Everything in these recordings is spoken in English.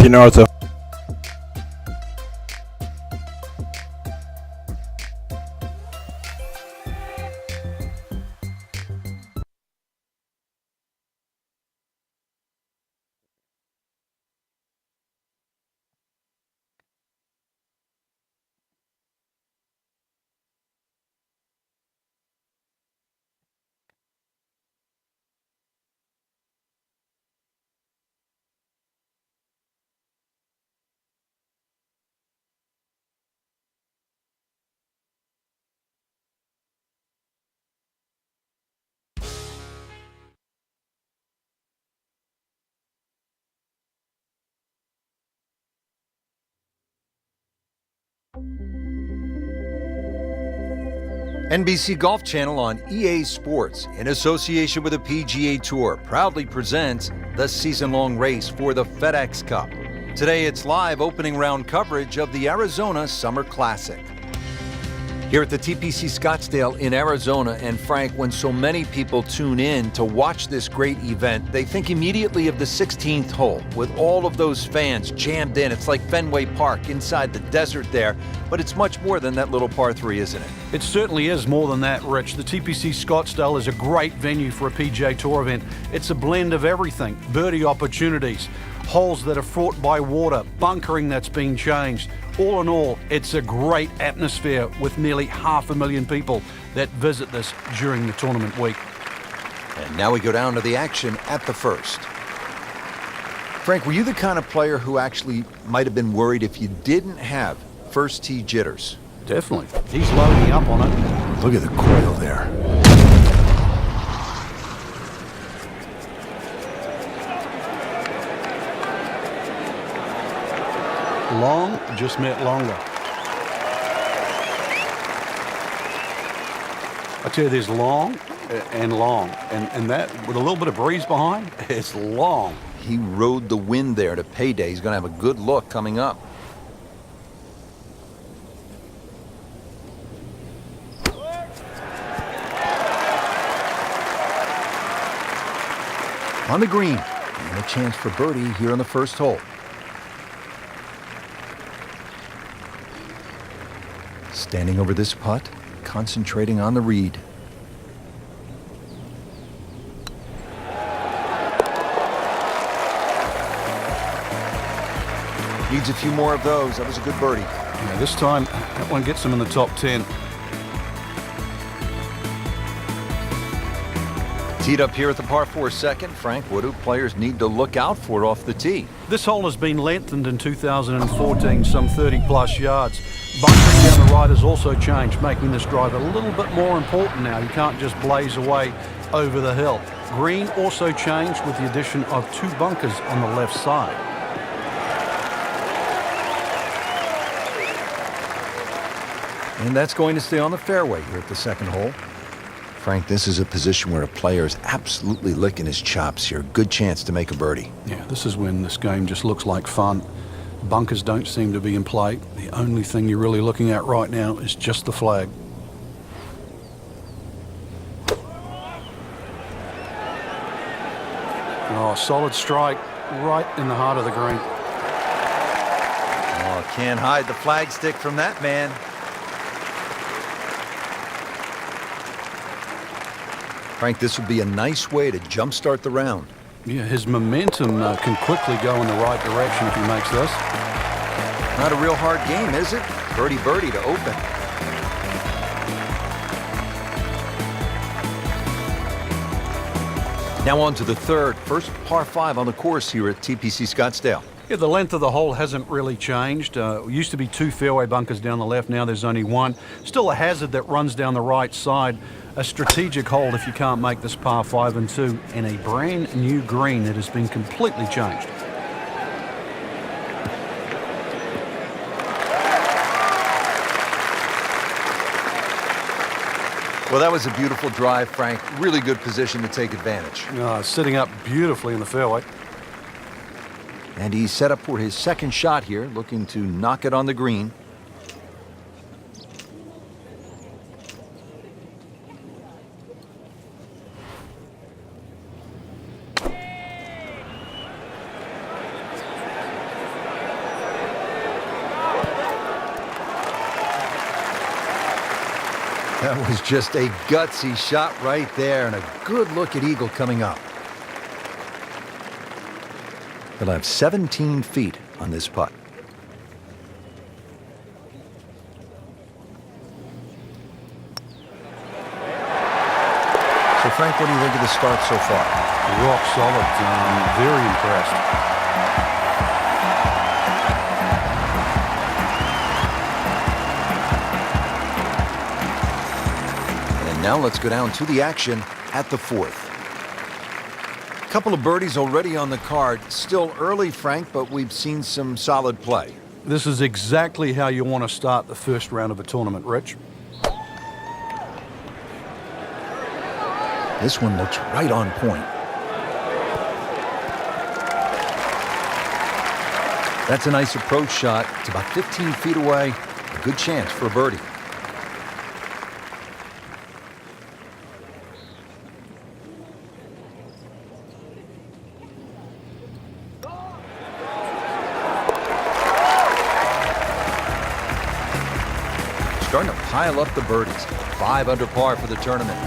you, Northup. NBC Golf Channel on EA Sports, in association with the PGA Tour, proudly presents the season-long race for the FedEx Cup. Today it's live opening round coverage of the Arizona Summer Classic. Here at the TPC Scottsdale in Arizona, and Frank, when so many people tune in to watch this great event, they think immediately of the 16th hole, with all of those fans jammed in. It's like Fenway Park inside the desert there, but it's much more than that little par 3, isn't it? It certainly is more than that, Rich. The TPC Scottsdale is a great venue for a PGA Tour event. It's a blend of everything: birdie opportunities, holes that are fraught by water, bunkering that's been changed. All in all, it's a great atmosphere with nearly 500,000 people that visit this during the tournament week. And now we go down to the action at the first. Frank, were you the kind of player who actually might have been worried if you didn't have first tee jitters? Definitely. He's loading up on it. Look at the coil there. Long just meant longer. I tell you, there's long and long. And that, with a little bit of breeze behind, it's long. He rode the wind there to payday. He's going to have a good look coming up. On the green, and a chance for birdie here on the first hole. Standing over this putt, concentrating on the read. Needs a few more of those. That was a good birdie. Yeah, this time, that one gets him in the top 10. Teed up here at the par 4 second. Frank, what do players need to look out for off the tee? This hole has been lengthened in 2014, some 30-plus yards. Bunkering down the right has also changed, making this drive a little bit more important now. You can't just blaze away over the hill. Green also changed with the addition of 2 bunkers on the left side. And that's going to stay on the fairway here at the second hole. Frank, this is a position where a player is absolutely licking his chops here. Good chance to make a birdie. Yeah, this is when this game just looks like fun. Bunkers don't seem to be in play. The only thing you're really looking at right now is just the flag. Oh, solid strike right in the heart of the green. Oh, can't hide the flag stick from that man. Frank, this would be a nice way to jumpstart the round. Yeah, his momentum can quickly go in the right direction if he makes this. Not a real hard game, is it? Birdie birdie to open. Now on to the third. First par 5 on the course here at TPC Scottsdale. Yeah, the length of the hole hasn't really changed. Used to be 2 fairway bunkers down the left. Now there's only 1. Still a hazard that runs down the right side. A strategic hold if you can't make this par 5 and 2, and a brand new green that has been completely changed. Well, that was a beautiful drive, Frank. Really good position to take advantage. Sitting up beautifully in the fairway. And he's set up for his second shot here, looking to knock it on the green. That was just a gutsy shot right there, and a good look at eagle coming up. He'll have 17 feet on this putt. So, Frank, what do you think of the start so far? Rock solid. Very impressed. And now let's go down to the action at the fourth. A couple of birdies already on the card. Still early, Frank, but we've seen some solid play. This is exactly how you want to start the first round of a tournament, Rich. This one looks right on point. That's a nice approach shot. It's about 15 feet away. A good chance for a birdie. Starting to pile up the birdies. 5 under par for the tournament.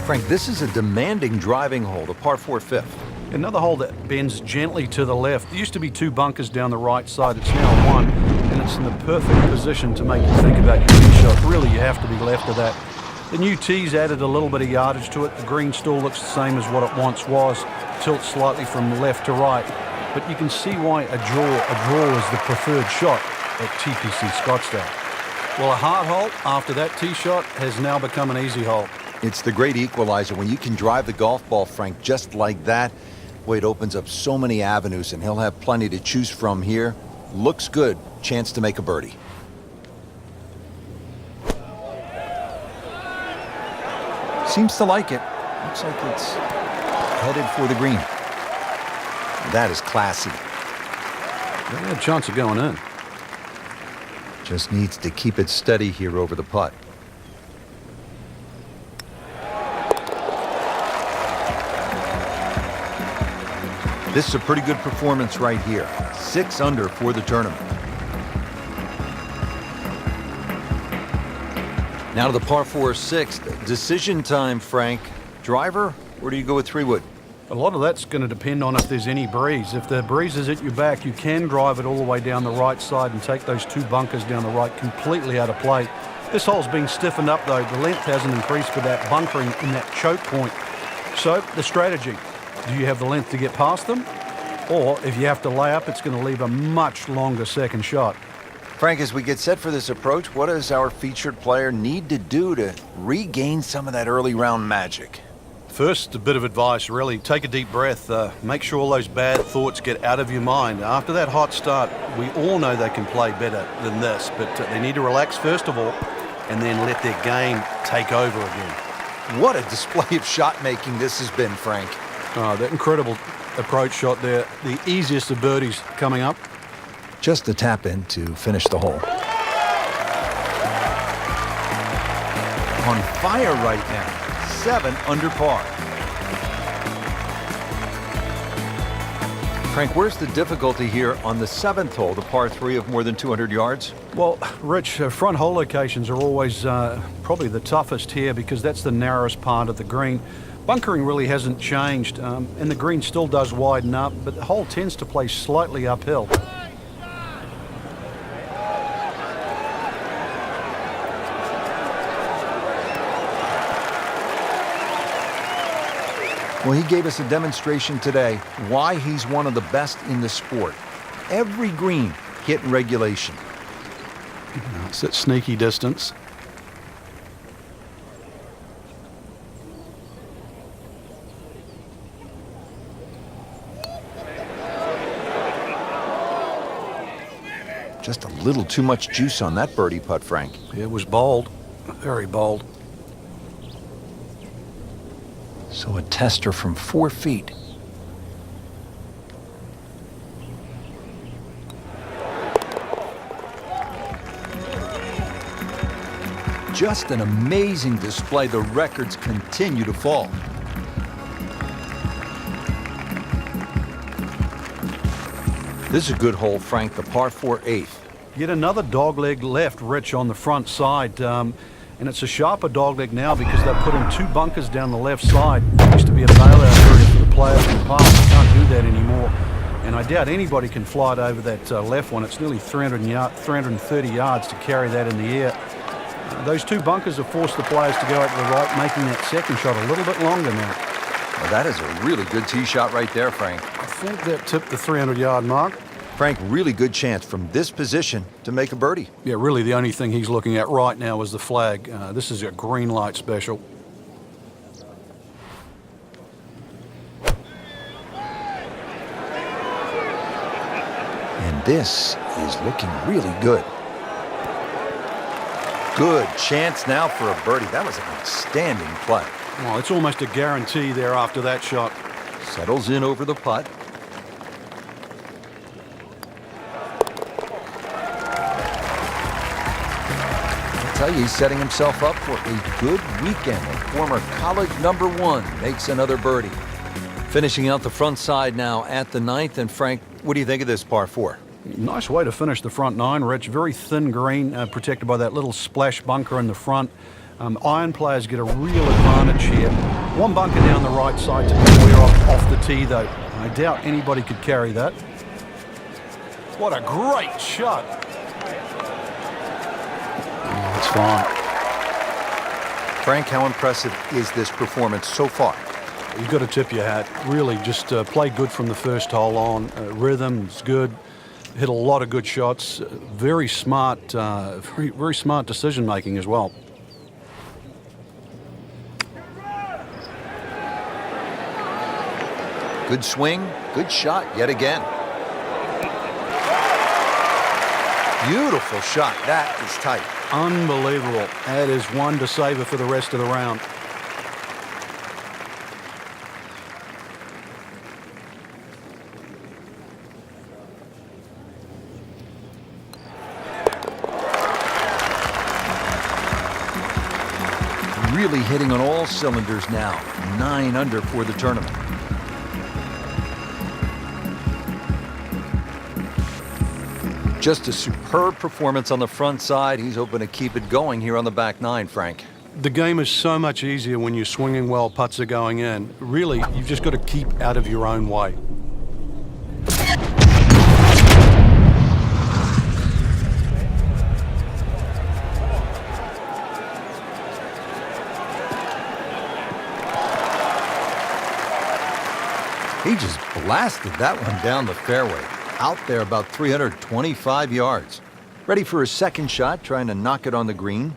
Frank, this is a demanding driving hole, the par 4 fifth. Another hole that bends gently to the left. There used to be 2 bunkers down the right side. It's now 1, and it's in the perfect position to make you think about your tee shot. Really, you have to be left of that. The new tee's added a little bit of yardage to it. The green still looks the same as what it once was. Tilts slightly from left to right. But you can see why a draw is the preferred shot at TPC Scottsdale. Well, a hard hole after that tee shot has now become an easy hole. It's the great equalizer. When you can drive the golf ball, Frank, just like that, boy, it opens up so many avenues, and he'll have plenty to choose from here. Looks good. Chance to make a birdie. Seems to like it. Looks like it's headed for the green. That is classy. They had a chance of going in. Just needs to keep it steady here over the putt. This is a pretty good performance right here. 6 under for the tournament. Now to the par 4 6th. Decision time, Frank. Driver, or do you go with 3-wood? A lot of that's going to depend on if there's any breeze. If the breeze is at your back, you can drive it all the way down the right side and take those 2 bunkers down the right completely out of play. This hole's being stiffened up, though. The length hasn't increased with that bunkering in that choke point. So, the strategy. Do you have the length to get past them? Or, if you have to lay up, it's going to leave a much longer second shot. Frank, as we get set for this approach, what does our featured player need to do to regain some of that early round magic? First, a bit of advice, really. Take a deep breath. Make sure all those bad thoughts get out of your mind. After that hot start, we all know they can play better than this, but they need to relax first of all and then let their game take over again. What a display of shot-making this has been, Frank. Oh, that incredible approach shot there. The easiest of birdies coming up. Just a tap in to finish the hole. On fire right now. 7 under par. Frank, where's the difficulty here on the 7th hole, the par 3 of more than 200 yards? Well, Rich, front hole locations are always probably the toughest here because that's the narrowest part of the green. Bunkering really hasn't changed, and the green still does widen up, but the hole tends to play slightly uphill. Well, he gave us a demonstration today why he's one of the best in the sport. Every green hit in regulation. It's that sneaky distance. Just a little too much juice on that birdie putt, Frank. It was bold, very bold. So a tester from 4 feet. Just an amazing display. The records continue to fall. This is a good hole, Frank, the par 4 8th. Yet another dogleg left, Rich, on the front side. And it's a sharper dogleg now because they've put in 2 bunkers down the left side. It used to be a bailout area for the players in the past. You can't do that anymore. And I doubt anybody can fly it over that left one. It's nearly 330 yards to carry that in the air. Those 2 bunkers have forced the players to go out to the right, making that second shot a little bit longer now. Well, that is a really good tee shot right there, Frank. I think that tipped the 300-yard mark. Frank, really good chance from this position to make a birdie. Yeah, really the only thing he's looking at right now is the flag. This is a green light special. And this is looking really good. Good chance now for a birdie. That was an outstanding play. Well, it's almost a guarantee there after that shot. Settles in over the putt. I'll tell you, he's setting himself up for a good weekend. A former college #1 makes another birdie. Finishing out the front side now at the 9th. And Frank, what do you think of this par 4? Nice way to finish the front 9, Rich. Very thin green, protected by that little splash bunker in the front. Iron players get a real advantage here. 1 bunker down the right side to clear off the tee, though. I doubt anybody could carry that. What a great shot. Oh, it's fine. Frank, how impressive is this performance so far? You've got to tip your hat. Really, just play good from the first hole on. Rhythm's good. Hit a lot of good shots. Very smart, very smart decision making as well. Good swing, good shot yet again. Beautiful shot. That is tight. Unbelievable. That is one to savor for the rest of the round. Really hitting on all cylinders now. 9 under for the tournament. Just a superb performance on the front side. He's hoping to keep it going here on the back 9, Frank. The game is so much easier when you're swinging well, putts are going in. Really, you've just got to keep out of your own way. He just blasted that one down the fairway. Out there about 325 yards. Ready for his second shot, trying to knock it on the green.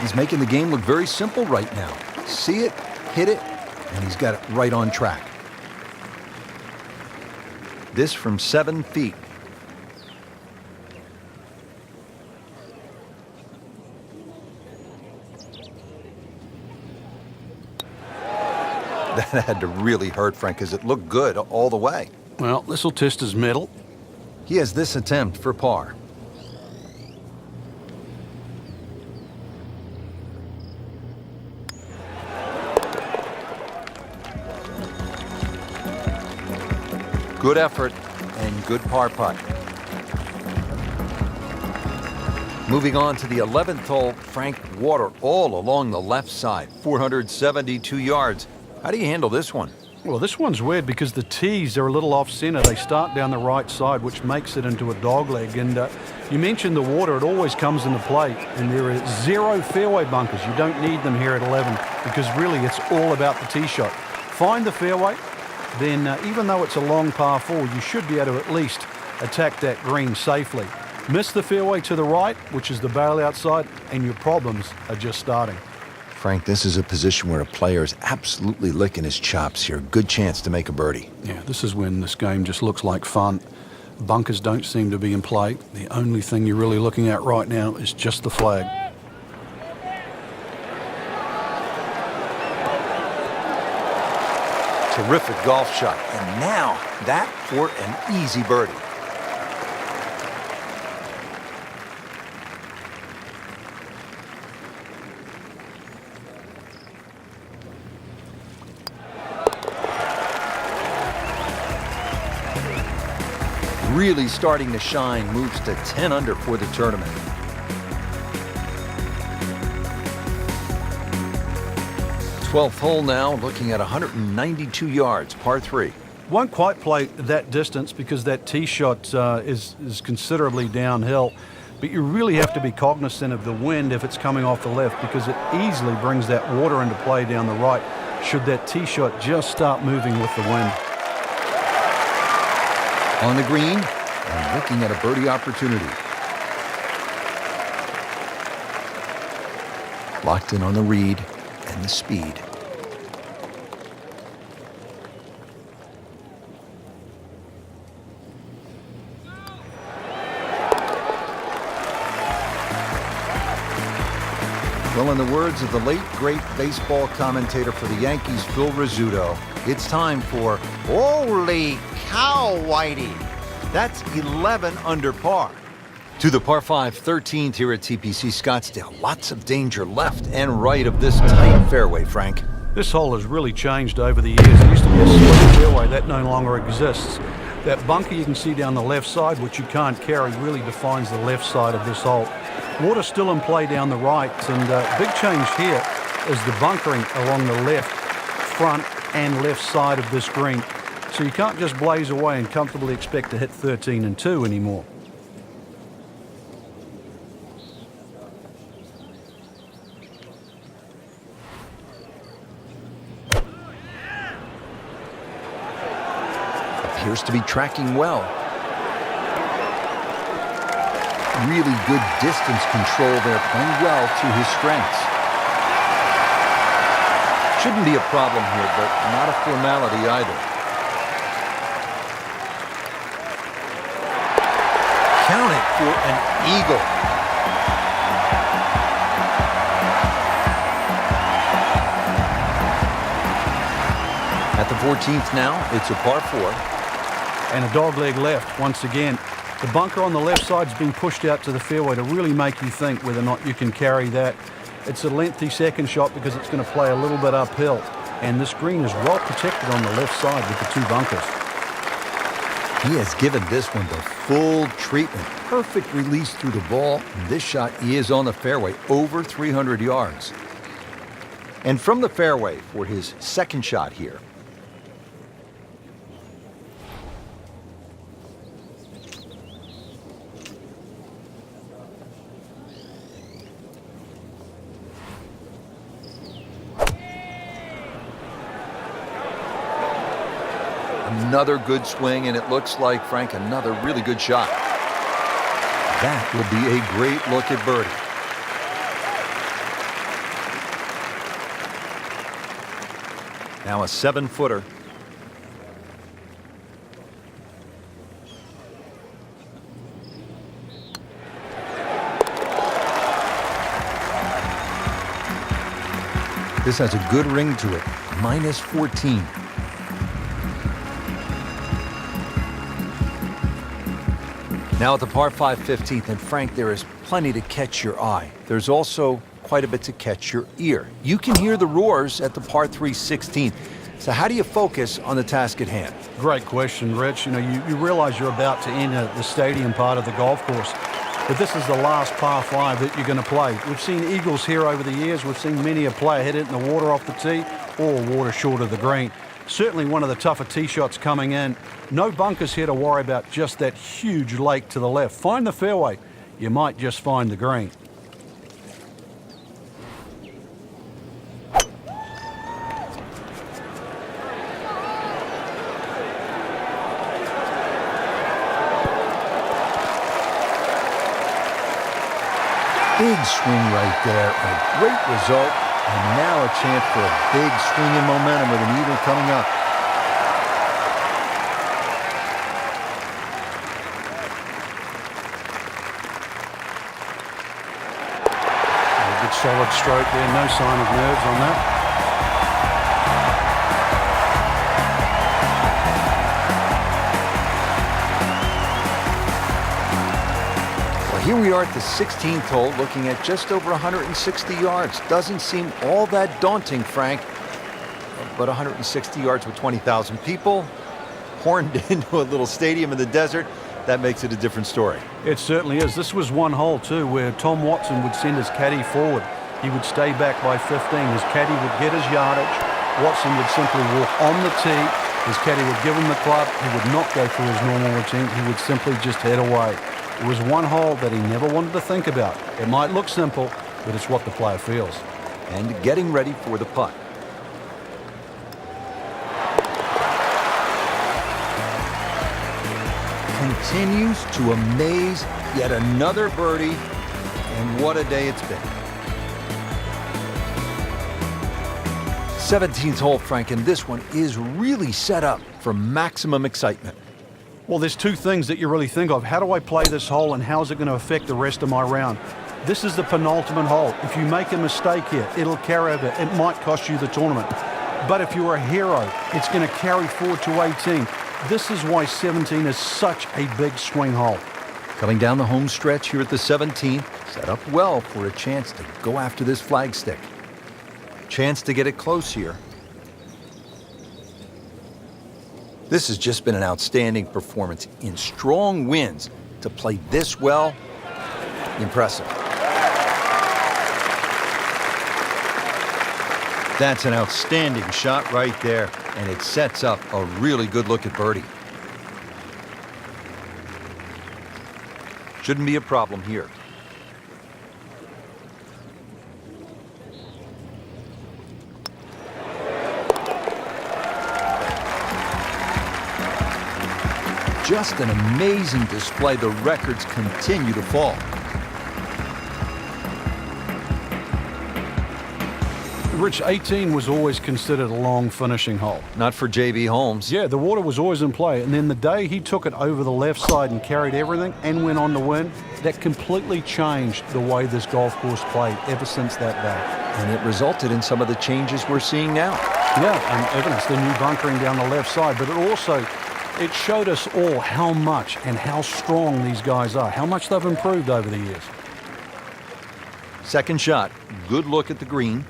He's making the game look very simple right now. See it, hit it, and he's got it right on track. This from 7 feet. That had to really hurt, Frank, because it looked good all the way. Well, this will test his mettle. He has this attempt for par. Good effort and good par putt. Moving on to the 11th hole, Frank, water all along the left side, 472 yards. How do you handle this one? Well, this one's weird because the tees are a little off-center. They start down the right side, which makes it into a dogleg. And you mentioned the water. It always comes into play. And there are 0 fairway bunkers. You don't need them here at 11 because really it's all about the tee shot. Find the fairway, then even though it's a long par 4, you should be able to at least attack that green safely. Miss the fairway to the right, which is the bailout side, and your problems are just starting. Frank, this is a position where a player is absolutely licking his chops here. Good chance to make a birdie. Yeah, this is when this game just looks like fun. Bunkers don't seem to be in play. The only thing you're really looking at right now is just the flag. Terrific golf shot. And now that for an easy birdie. Really starting to shine, moves to 10 under for the tournament. Twelfth hole now, looking at 192 yards, par 3. Won't quite play that distance because that tee shot is considerably downhill. But you really have to be cognizant of the wind if it's coming off the left, because it easily brings that water into play down the right should that tee shot just start moving with the wind. On the green, and looking at a birdie opportunity. Locked in on the read and the speed. Well, in the words of the late, great baseball commentator for the Yankees, Phil Rizzuto, it's time for Holy Cow, Whitey. That's 11 under par. To the par 5 13th here at TPC Scottsdale. Lots of danger left and right of this tight fairway, Frank. This hole has really changed over the years. It used to be a split fairway. That no longer exists. That bunker you can see down the left side, which you can't carry, really defines the left side of this hole. Water still in play down the right, and big change here is the bunkering along the left, front and left side of this green. So you can't just blaze away and comfortably expect to hit 13 and 2 anymore. Appears to be tracking well. Really good distance control there, playing well to his strengths. Shouldn't be a problem here, but not a formality either. Count it for an eagle. At the 14th now, it's a par 4. And a dogleg left once again. The bunker on the left side's been pushed out to the fairway to really make you think whether or not you can carry that. It's a lengthy second shot because it's going to play a little bit uphill. And this green is well protected on the left side with the 2 bunkers. He has given this one the full treatment. Perfect release through the ball. And this shot is on the fairway, over 300 yards. And from the fairway for his second shot here. Another good swing, and it looks like, Frank, another really good shot. That will be a great look at birdie. Now a 7-footer. This has a good ring to it, minus 14. Now at the par 5 15th, and Frank, there is plenty to catch your eye. There's also quite a bit to catch your ear. You can hear the roars at the par 3 16th. So how do you focus on the task at hand? Great question, Rich. You know, you realize you're about to enter the stadium part of the golf course. But this is the last par 5 that you're going to play. We've seen eagles here over the years. We've seen many a player hit it in the water off the tee or water short of the green. Certainly one of the tougher tee shots coming in. No bunkers here to worry about, just that huge lake to the left. Find the fairway. You might just find the green. Big swing right there, a great result, and now a chance for a big swing in momentum with an eagle coming up. solid stroke there, no sign of nerves on that. Here we are at the 16th hole, looking at just over 160 yards. Doesn't seem all that daunting, Frank, but 160 yards with 20,000 people, horned into a little stadium in the desert, that makes it a different story. It certainly is. This was one hole, too, where Tom Watson would send his caddy forward. He would stay back by 15. His caddy would get his yardage. Watson would simply walk on the tee. His caddy would give him the club. He would not go through his normal routine. He would simply just head away. It was one hole that he never wanted to think about. It might look simple, but it's what the player feels. And getting ready for the putt. Continues to amaze. Yet another birdie, and what a day it's been. 17th hole, Frank, and this one is really set up for maximum excitement. Well, there's two things that you really think of. How do I play this hole, and how is it going to affect the rest of my round? This is the penultimate hole. If you make a mistake here, it'll carry over. It might cost you the tournament. But if you're a hero, it's going to carry forward to 18. This is why 17 is such a big swing hole. Coming down the home stretch here at the 17th, set up well for a chance to go after this flagstick. Chance to get it close here. This has just been an outstanding performance in strong winds. To play this well, impressive. That's an outstanding shot right there, and it sets up a really good look at birdie. Shouldn't be a problem here. Just an amazing display. The records continue to fall. Rich, 18 was always considered a long finishing hole. Not for J.B. Holmes. Yeah, the water was always in play. And then the day he took it over the left side and carried everything and went on to win, that completely changed the way this golf course played ever since that day. And it resulted in some of the changes we're seeing now. Yeah, and evidence, the new bunkering down the left side. But it showed us all how much and how strong these guys are, how much they've improved over the years. Second shot, good look at the green.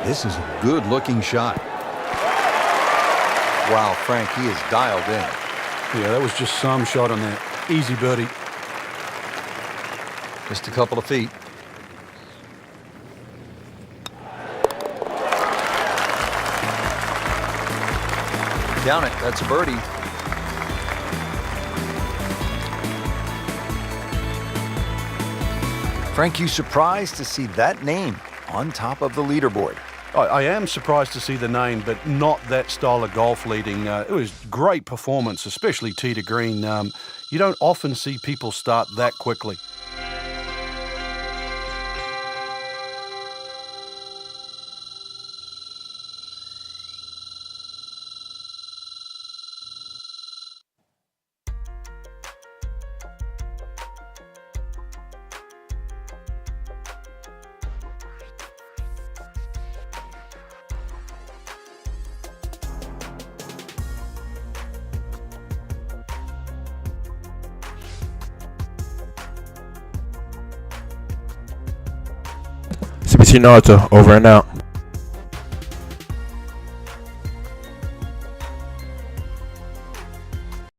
This is a good-looking shot. Wow, Frank, he is dialed in. Yeah, that was just some shot on that. Easy birdie. Just a couple of feet. Down it, that's a birdie. Frank, you surprised to see that name on top of the leaderboard? I am surprised to see the name, but not that style of golf leading. It was great performance, especially tee to green. You don't often see people start that quickly. CBC Naruto, over and out.